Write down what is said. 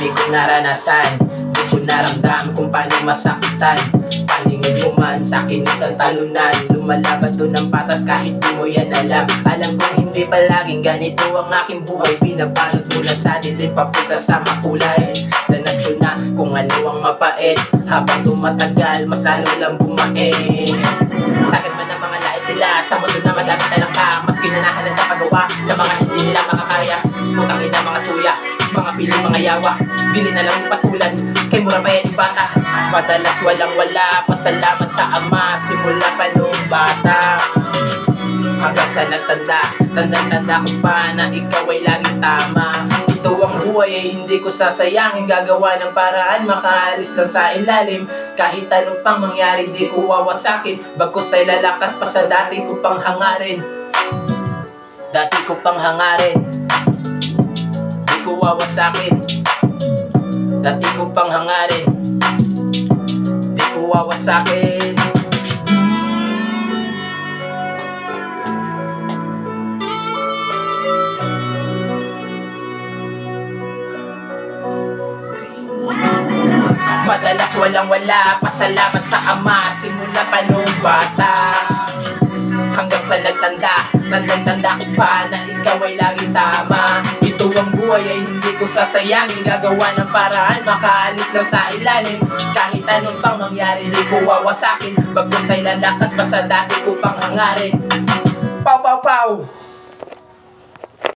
dami kong naranasan. Di ko naramdam kung paano masakitan. Paningin mo man sa'kin isang talunan. Lumalaban doon ng patas kahit di mo yan alam. Alam kong hindi palaging ganito ang aking buhay. Binabalot mula sa dilim papunta sa makulay. Danas ko na kung ano ang mapait. Habang tumatagal mas lalo lang bumait. Sagad man ang mga lait nila sa mundo na madami talangka. Mas ginanahan sa paggawa sa mga hindi nila makakaya. Putang ina mga suya, mga piling mga yawa. Dili na lang patulan, kay mura pa yan bata. Madalas walang wala, pasalamat sa ama. Simula pa nung bata hanggang sa nagtanda. Tanda-tanda ko pa na ikaw ay laging tama. Ito ang buhay ay hindi ko sasayangin. Gagawa ng paraan, makaalis lang sa ilalim. Kahit anong pang mangyari di ko wawasakin. Bagkus ay lalakas pa sa dati ko pang hangarin. Dati ko pang hangarin, di ko wawasakin. Dati ko pang hangarin, di ko wawasakin. Madalas walang wala, pasalamat sa ama. Simula pa nung bata hanggang sa nagtanda. Tanda-tanda ko pa na ikaw ay laging tama. Ito ang buhay ay hindi ko sasayangin. Gagawa ng paraan, makaalis lang sa ilalim. Kahit anong pang mangyari, di ko wawasakin. Bagkus ay lalakas pa sa dati ko pang hangarin. Pow pow pow!